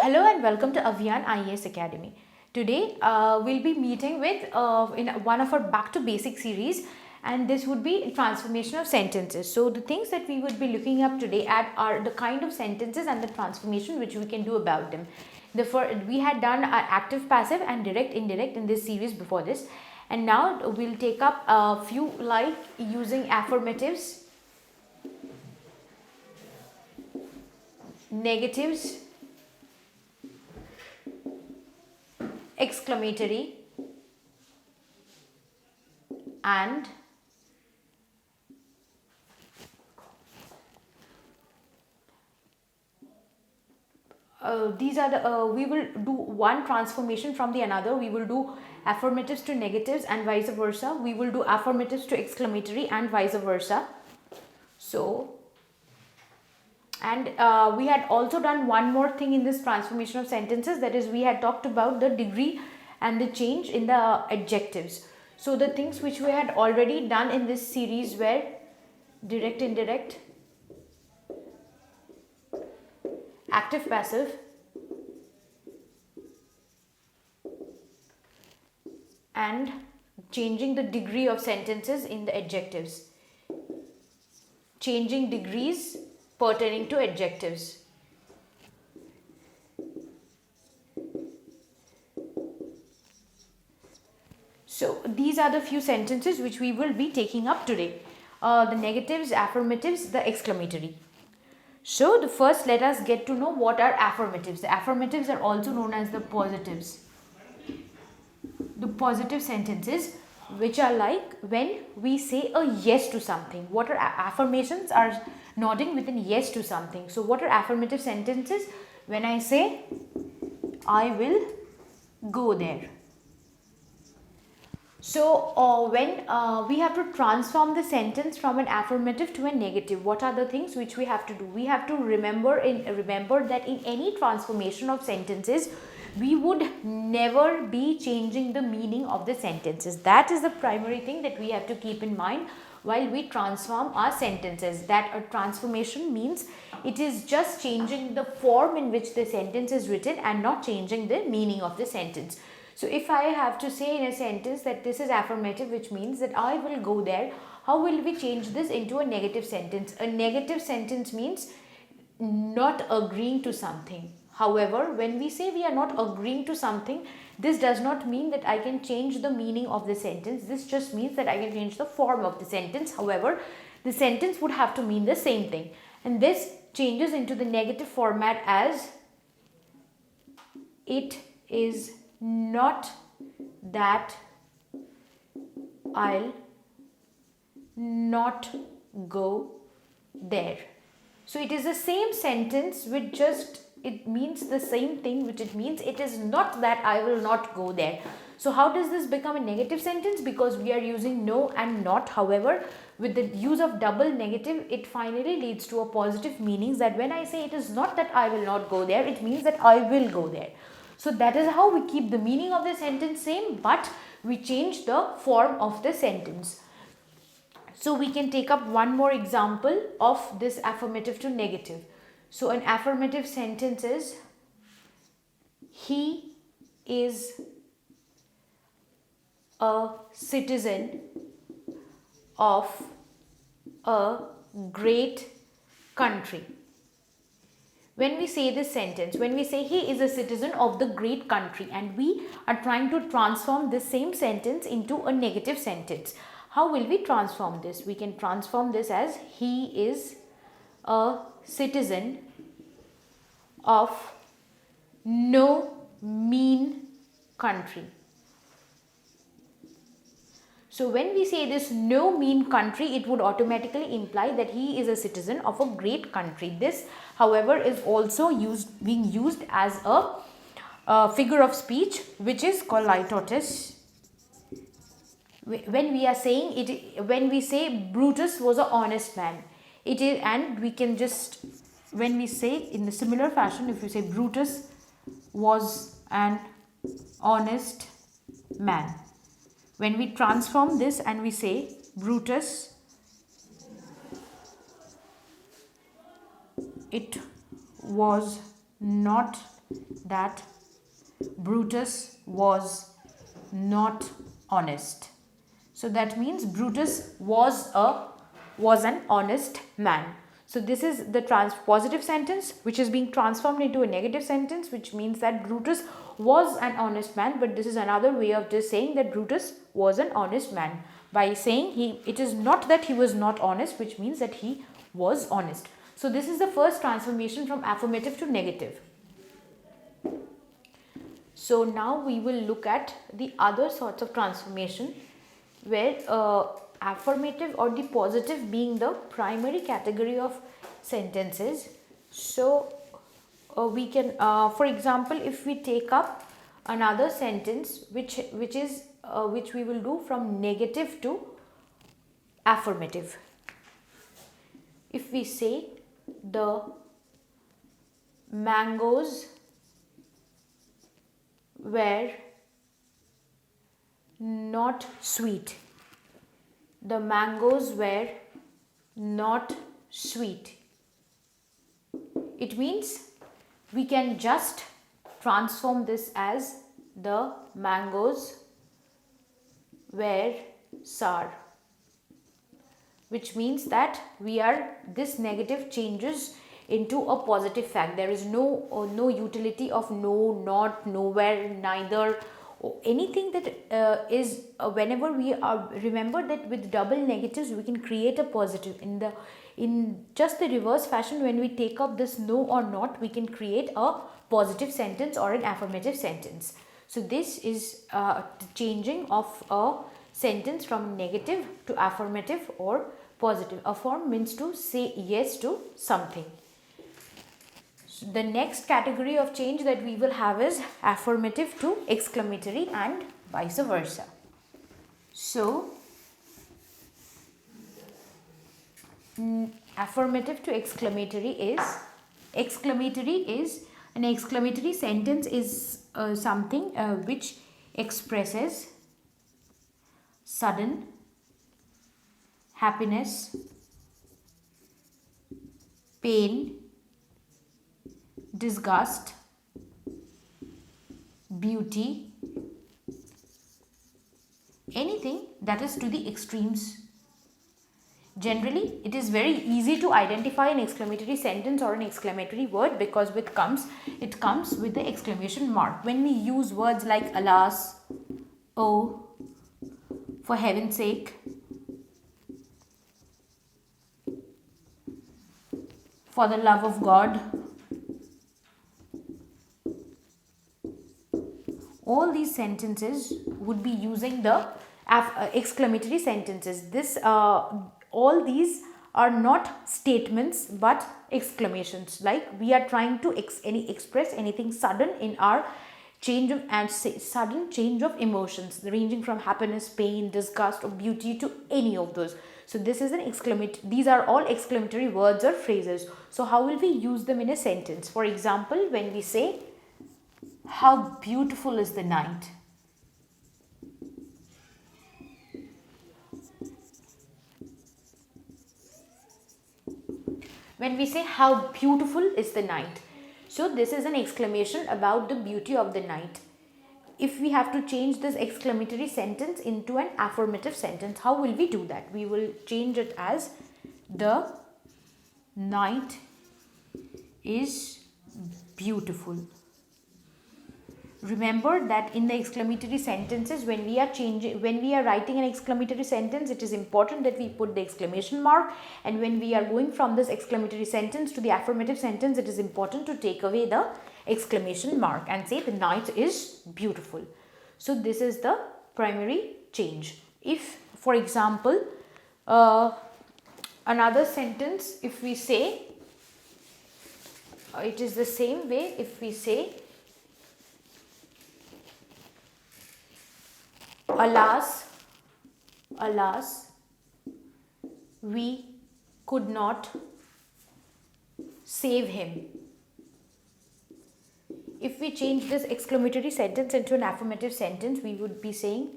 Hello and welcome to Avyan IAS Academy. Today we'll be meeting with in one of our back to basic series, and this would be transformation of sentences. So the things that we would be looking up today at are the kind of sentences and the transformation which we can do about them. We had done active, passive and direct, indirect in this series before this, and now we'll take up a few like using affirmatives, negatives, exclamatory and these are the we will do one transformation from the another. We will do affirmatives to negatives and vice versa. We will do affirmatives to exclamatory and vice versa. So and we had also done one more thing in this transformation of sentences, that is we had talked about the degree and the change in the adjectives. So the things which we had already done in this series were direct, indirect, active, passive, and changing the degree of sentences in the adjectives, changing degrees pertaining to adjectives. So these are the few sentences which we will be taking up today. The negatives, affirmatives, the exclamatory. So the first, let us get to know what are affirmatives. The affirmatives are also known as the positives. The positive sentences, which are like when we say a yes to something. What are affirmations? Are nodding with an yes to something. So what are affirmative sentences? When I say I will go there. So when we have to transform the sentence from an affirmative to a negative, what are the things which we have to do? We have to remember that in any transformation of sentences, we would never be changing the meaning of the sentences. That is the primary thing that we have to keep in mind while we transform our sentences. That a transformation means it is just changing the form in which the sentence is written and not changing the meaning of the sentence. So if I have to say in a sentence that this is affirmative, which means that I will go there, how will we change this into a negative sentence? A negative sentence means not agreeing to something. However, when we say we are not agreeing to something, this does not mean that I can change the meaning of the sentence. This just means that I can change the form of the sentence. However, the sentence would have to mean the same thing. And this changes into the negative format as it is not that I'll not go there. So it is the same sentence with just it means the same thing, which it means it is not that I will not go there. So how does this become a negative sentence? Because we are using no and not. However, with the use of double negative, it finally leads to a positive meaning, that when I say it is not that I will not go there, it means that I will go there. So that is how we keep the meaning of the sentence same, but we change the form of the sentence. So we can take up one more example of this affirmative to negative. So an affirmative sentence is, he is a citizen of a great country. When we say this sentence, when we say he is a citizen of the great country, and we are trying to transform this same sentence into a negative sentence, how will we transform this? We can transform this as he is a citizen of no mean country. So when we say this no mean country, it would automatically imply that he is a citizen of a great country. This, however, is also being used as a figure of speech, which is called litotes. When we are saying it, when we say Brutus was an honest man, it is, and we can just, when we say in the similar fashion, if you say Brutus was an honest man, when we transform this and we say Brutus, it was not that Brutus was not honest. So that means Brutus was an honest man. So this is the positive sentence which is being transformed into a negative sentence, which means that Brutus was an honest man, but this is another way of just saying that Brutus was an honest man by saying it is not that he was not honest, which means that he was honest. So this is the first transformation from affirmative to negative. So now we will look at the other sorts of transformation where affirmative or the positive being the primary category of sentences. So we can, for example, if we take up another sentence which we will do from negative to affirmative. If we say the mangoes were not sweet. The mangoes were not sweet. It means we can just transform this as the mangoes were sour, which means that this negative changes into a positive fact. There is no utility of no, not, nowhere, neither, or anything that is whenever we are, remember that with double negatives we can create a positive. In just the reverse fashion, when we take up this no or not, we can create a positive sentence or an affirmative sentence. So this is the changing of a sentence from negative to affirmative or positive. Affirm means to say yes to something. So the next category of change that we will have is affirmative to exclamatory and vice versa. So affirmative to exclamatory is an exclamatory sentence is something which expresses sudden happiness, pain, disgust, beauty, anything that is to the extremes. Generally, it is very easy to identify an exclamatory sentence or an exclamatory word because it comes with the exclamation mark. When we use words like alas, oh, for heaven's sake, for the love of God, all these sentences would be using the exclamatory sentences. All these are not statements but exclamations. Like we are trying to express anything sudden in our sudden change of emotions, ranging from happiness, pain, disgust, or beauty to any of those. So this is these are all exclamatory words or phrases. So how will we use them in a sentence? For example, when we say, how beautiful is the night? When we say how beautiful is the night, so this is an exclamation about the beauty of the night. If we have to change this exclamatory sentence into an affirmative sentence, how will we do that? We will change it as the night is beautiful. Remember that in the exclamatory sentences, when we are writing an exclamatory sentence, it is important that we put the exclamation mark, and when we are going from this exclamatory sentence to the affirmative sentence, it is important to take away the exclamation mark and say the night is beautiful. So this is the primary change. If, for example, another sentence, if we say, it is the same way. If we say, alas, we could not save him. If we change this exclamatory sentence into an affirmative sentence, we would be saying,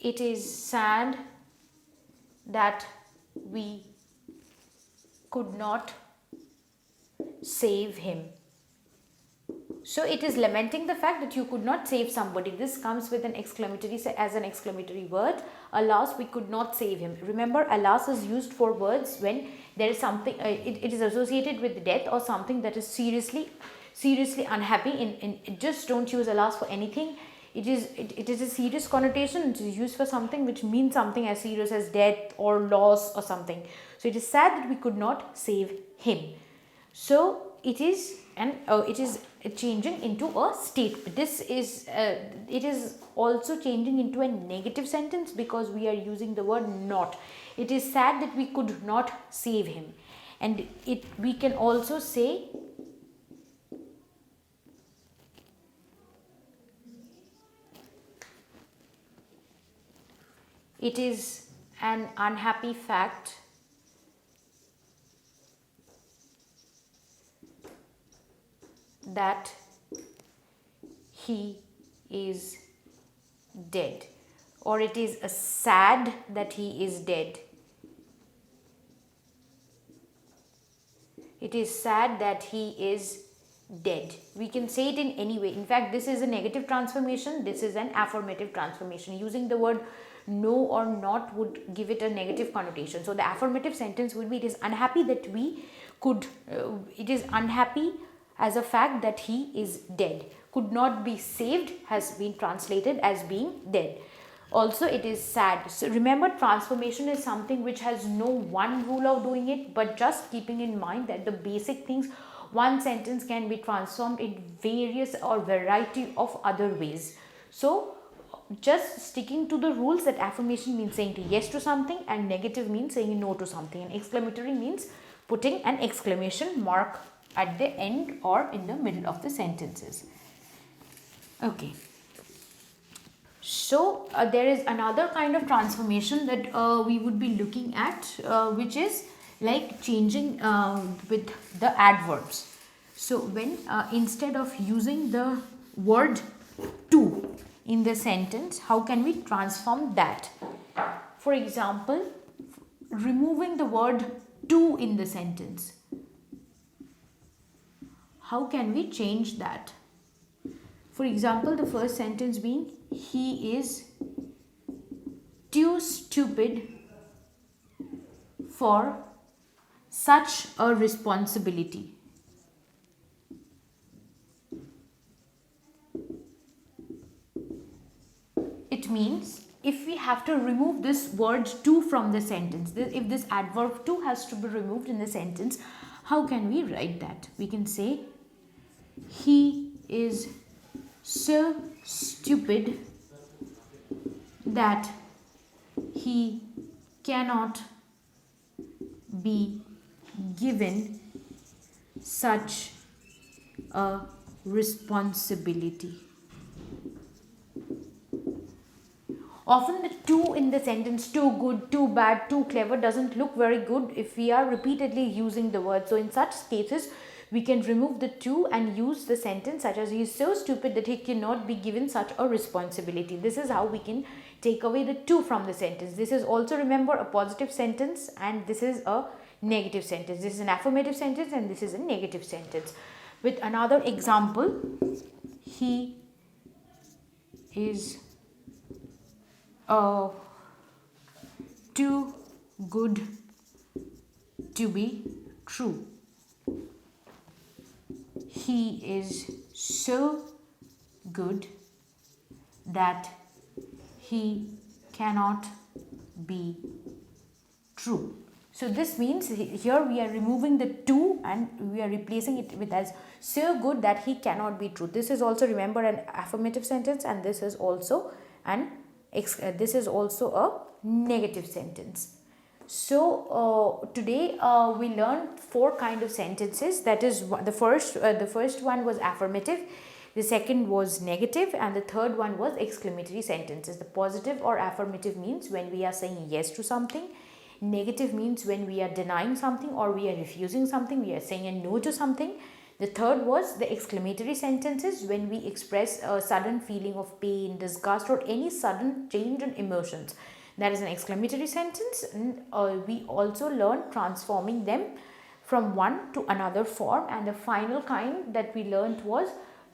it is sad that we could not save him. So it is lamenting the fact that you could not save somebody. This comes with an exclamatory, as an exclamatory word. Alas, we could not save him. Remember, alas is used for words when there is something, it is associated with death or something that is seriously unhappy. In just don't use alas for anything. It is a serious connotation. It is used for something which means something as serious as death or loss or something. So it is sad that we could not save him. So it is changing into a statement. It is also changing into a negative sentence because we are using the word not. It is sad that we could not save him, and we can also say it is an unhappy fact that he is dead, or it is a sad that he is dead. It is sad that he is dead. We can say it in any way. In fact, this is a negative transformation. This is an affirmative transformation. Using the word no or not would give it a negative connotation. So the affirmative sentence would be, it is unhappy that we could, it is unhappy as a fact that he is dead. Could not be saved has been translated as being dead. Also, it is sad. So remember, transformation is something which has no one rule of doing it, but just keeping in mind that the basic things, one sentence can be transformed in various or variety of other ways. So just sticking to the rules, that affirmation means saying yes to something and negative means saying no to something, and exclamatory means putting an exclamation mark at the end or in the middle of the sentences. Okay. So there is another kind of transformation that we would be looking at, which is like changing with the adverbs. So when instead of using the word to in the sentence, how can we transform that? For example, removing the word to in the sentence. How can we change that? For example, the first sentence being, he is too stupid for such a responsibility. It means if we have to remove this word to from the sentence, if this adverb to has to be removed in the sentence, how can we write that? We can say, he is so stupid that he cannot be given such a responsibility. Often the to in the sentence, too good, too bad, too clever, doesn't look very good if we are repeatedly using the word. So in such cases, we can remove the to and use the sentence such as, he is so stupid that he cannot be given such a responsibility. This is how we can take away the to from the sentence. This is also, remember, a positive sentence and this is a negative sentence. This is an affirmative sentence and this is a negative sentence. With another example, he is too good to be true. He is so good that he cannot be true. So this means here we are removing the to and we are replacing it with as so good that he cannot be true. This is also, remember, an affirmative sentence and this is also a negative sentence. So today we learned 4 kind of sentences. That is, the first one was affirmative, the second was negative, and the third one was exclamatory sentences. The positive or affirmative means when we are saying yes to something. Negative means when we are denying something or we are refusing something, we are saying a no to something. The third was the exclamatory sentences, when we express a sudden feeling of pain, disgust, or any sudden change in emotions. That is an exclamatory sentence. And we also learn transforming them from one to another form. And the final kind that we learned was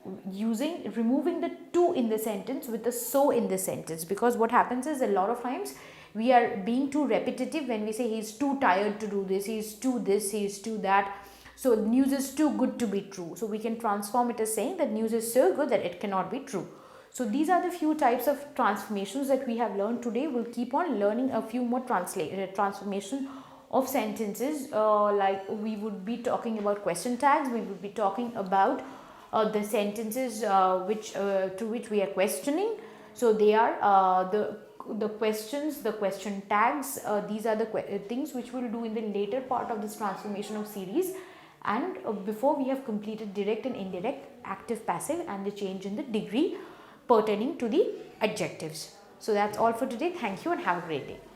removing the to in the sentence with the so in the sentence, because what happens is a lot of times we are being too repetitive when we say he's too tired to do this, he's too this, he's too that. So news is too good to be true. So we can transform it as saying that news is so good that it cannot be true. So these are the few types of transformations that we have learned today. We'll keep on learning a few more transformation of sentences, like we would be talking about question tags, we would be talking about the sentences to which we are questioning. So they are the questions, the question tags, these are the things which we'll do in the later part of this transformation of series. And before we have completed direct and indirect, active, passive, and the change in the degree pertaining to the adjectives. So that's all for today. Thank you and have a great day.